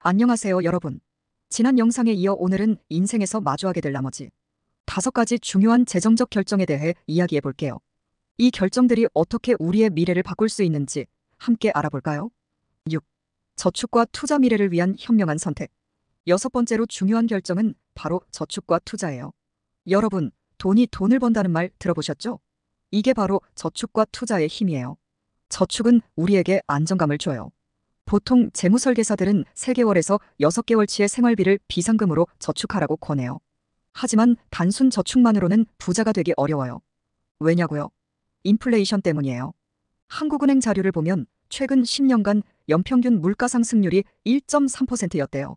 안녕하세요, 여러분. 지난 영상에 이어 오늘은 인생에서 마주하게 될 나머지 5가지 중요한 재정적 결정에 대해 이야기해 볼게요. 이 결정들이 어떻게 우리의 미래를 바꿀 수 있는지 함께 알아볼까요? 6. 저축과 투자 미래를 위한 현명한 선택. 6번째로 중요한 결정은 바로 저축과 투자예요. 여러분, 돈이 돈을 번다는 말 들어보셨죠? 이게 바로 저축과 투자의 힘이에요. 저축은 우리에게 안정감을 줘요. 보통 재무설계사들은 3개월에서 6개월치의 생활비를 비상금으로 저축하라고 권해요. 하지만 단순 저축만으로는 부자가 되기 어려워요. 왜냐고요? 인플레이션 때문이에요. 한국은행 자료를 보면 최근 10년간 연평균 물가 상승률이 1.3%였대요.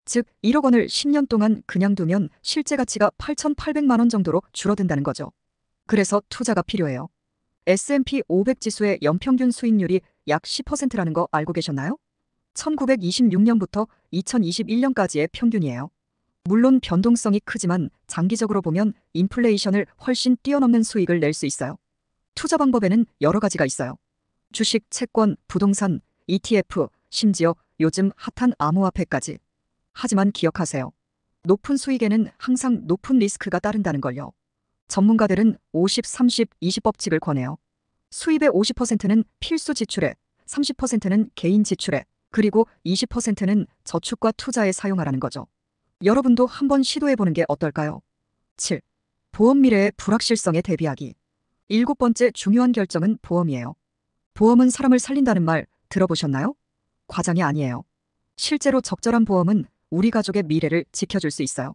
즉 1억 원을 10년 동안 그냥 두면 실제 가치가 8,800만 원 정도로 줄어든다는 거죠. 그래서 투자가 필요해요. S&P 500 지수의 연평균 수익률이 약 10%라는 거 알고 계셨나요? 1926년부터 2021년까지의 평균이에요. 물론 변동성이 크지만 장기적으로 보면 인플레이션을 훨씬 뛰어넘는 수익을 낼 수 있어요. 투자 방법에는 여러 가지가 있어요. 주식, 채권, 부동산, ETF, 심지어 요즘 핫한 암호화폐까지. 하지만 기억하세요. 높은 수익에는 항상 높은 리스크가 따른다는 걸요. 전문가들은 50, 30, 20 법칙을 권해요. 수입의 50%는 필수 지출에, 30%는 개인 지출에, 그리고 20%는 저축과 투자에 사용하라는 거죠. 여러분도 한번 시도해보는 게 어떨까요? 7. 보험 미래의 불확실성에 대비하기. 7번째 중요한 결정은 보험이에요. 보험은 사람을 살린다는 말 들어보셨나요? 과장이 아니에요. 실제로 적절한 보험은 우리 가족의 미래를 지켜줄 수 있어요.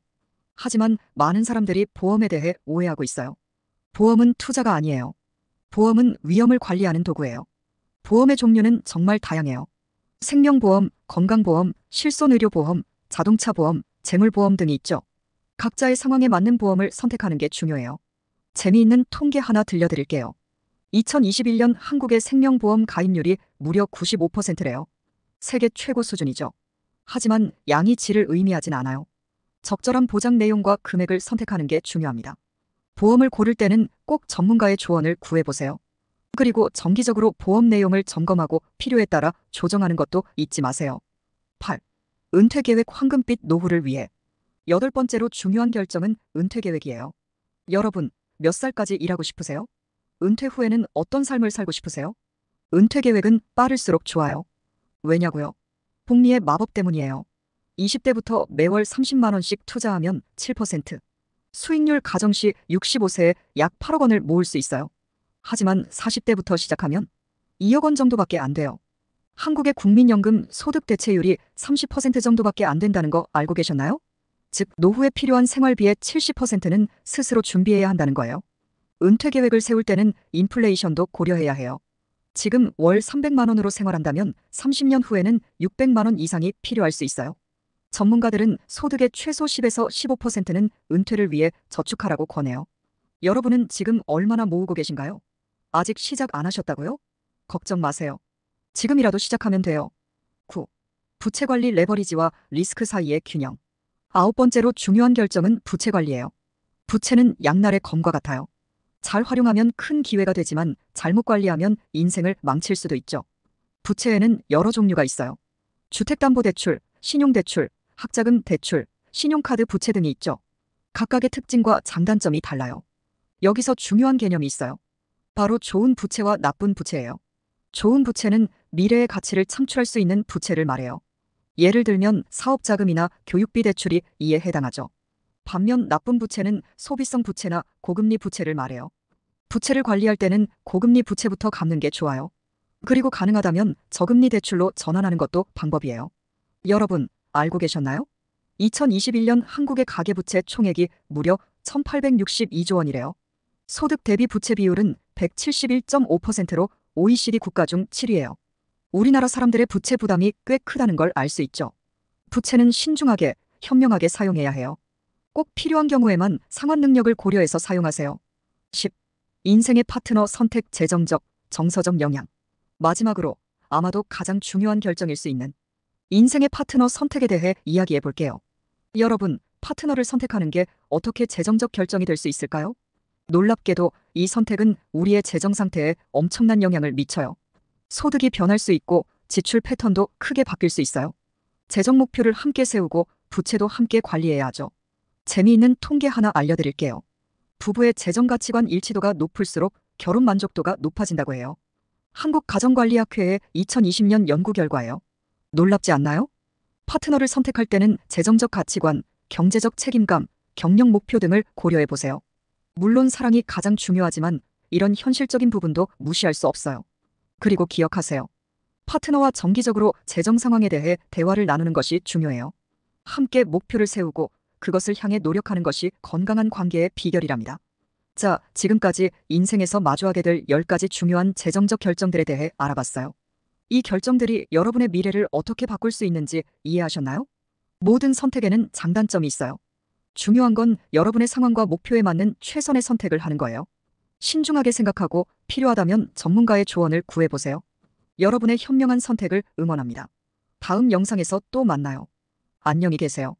하지만 많은 사람들이 보험에 대해 오해하고 있어요. 보험은 투자가 아니에요. 보험은 위험을 관리하는 도구예요. 보험의 종류는 정말 다양해요. 생명보험, 건강보험, 실손의료보험, 자동차보험, 재물보험 등이 있죠. 각자의 상황에 맞는 보험을 선택하는 게 중요해요. 재미있는 통계 하나 들려드릴게요. 2021년 한국의 생명보험 가입률이 무려 95%래요. 세계 최고 수준이죠. 하지만 양이 질을 의미하진 않아요. 적절한 보장 내용과 금액을 선택하는 게 중요합니다. 보험을 고를 때는 꼭 전문가의 조언을 구해보세요. 그리고 정기적으로 보험 내용을 점검하고 필요에 따라 조정하는 것도 잊지 마세요. 8. 은퇴계획 황금빛 노후를 위해. 8번째로 중요한 결정은 은퇴계획이에요. 여러분, 몇 살까지 일하고 싶으세요? 은퇴 후에는 어떤 삶을 살고 싶으세요? 은퇴계획은 빠를수록 좋아요. 왜냐고요? 복리의 마법 때문이에요. 20대부터 매월 30만 원씩 투자하면 7%. 수익률 가정시 65세에 약 8억 원을 모을 수 있어요. 하지만 40대부터 시작하면 2억 원 정도밖에 안 돼요. 한국의 국민연금 소득 대체율이 30% 정도밖에 안 된다는 거 알고 계셨나요? 즉, 노후에 필요한 생활비의 70%는 스스로 준비해야 한다는 거예요. 은퇴 계획을 세울 때는 인플레이션도 고려해야 해요. 지금 월 300만 원으로 생활한다면 30년 후에는 600만 원 이상이 필요할 수 있어요. 전문가들은 소득의 최소 10에서 15%는 은퇴를 위해 저축하라고 권해요. 여러분은 지금 얼마나 모으고 계신가요? 아직 시작 안 하셨다고요? 걱정 마세요. 지금이라도 시작하면 돼요. 9. 부채 관리 레버리지와 리스크 사이의 균형. 9번째로 중요한 결정은 부채 관리예요. 부채는 양날의 검과 같아요. 잘 활용하면 큰 기회가 되지만 잘못 관리하면 인생을 망칠 수도 있죠. 부채에는 여러 종류가 있어요. 주택담보대출, 신용대출, 학자금 대출, 신용카드 부채 등이 있죠. 각각의 특징과 장단점이 달라요. 여기서 중요한 개념이 있어요. 바로 좋은 부채와 나쁜 부채예요. 좋은 부채는 미래의 가치를 창출할 수 있는 부채를 말해요. 예를 들면 사업자금이나 교육비 대출이 이에 해당하죠. 반면 나쁜 부채는 소비성 부채나 고금리 부채를 말해요. 부채를 관리할 때는 고금리 부채부터 갚는 게 좋아요. 그리고 가능하다면 저금리 대출로 전환하는 것도 방법이에요. 여러분, 알고 계셨나요? 2021년 한국의 가계부채 총액이 무려 1,862조 원이래요. 소득 대비 부채 비율은 171.5%로 OECD 국가 중 7위예요. 우리나라 사람들의 부채 부담이 꽤 크다는 걸 알 수 있죠. 부채는 신중하게, 현명하게 사용해야 해요. 꼭 필요한 경우에만 상환 능력을 고려해서 사용하세요. 10. 인생의 파트너 선택 재정적, 정서적 영향. 마지막으로 아마도 가장 중요한 결정일 수 있는 인생의 파트너 선택에 대해 이야기해 볼게요. 여러분, 파트너를 선택하는 게 어떻게 재정적 결정이 될 수 있을까요? 놀랍게도 이 선택은 우리의 재정 상태에 엄청난 영향을 미쳐요. 소득이 변할 수 있고 지출 패턴도 크게 바뀔 수 있어요. 재정 목표를 함께 세우고 부채도 함께 관리해야 하죠. 재미있는 통계 하나 알려드릴게요. 부부의 재정 가치관 일치도가 높을수록 결혼 만족도가 높아진다고 해요. 한국가정관리학회의 2020년 연구 결과예요. 놀랍지 않나요? 파트너를 선택할 때는 재정적 가치관, 경제적 책임감, 경력 목표 등을 고려해 보세요. 물론 사랑이 가장 중요하지만 이런 현실적인 부분도 무시할 수 없어요. 그리고 기억하세요. 파트너와 정기적으로 재정 상황에 대해 대화를 나누는 것이 중요해요. 함께 목표를 세우고 그것을 향해 노력하는 것이 건강한 관계의 비결이랍니다. 자, 지금까지 인생에서 마주하게 될 10가지 중요한 재정적 결정들에 대해 알아봤어요. 이 결정들이 여러분의 미래를 어떻게 바꿀 수 있는지 이해하셨나요? 모든 선택에는 장단점이 있어요. 중요한 건 여러분의 상황과 목표에 맞는 최선의 선택을 하는 거예요. 신중하게 생각하고 필요하다면 전문가의 조언을 구해보세요. 여러분의 현명한 선택을 응원합니다. 다음 영상에서 또 만나요. 안녕히 계세요.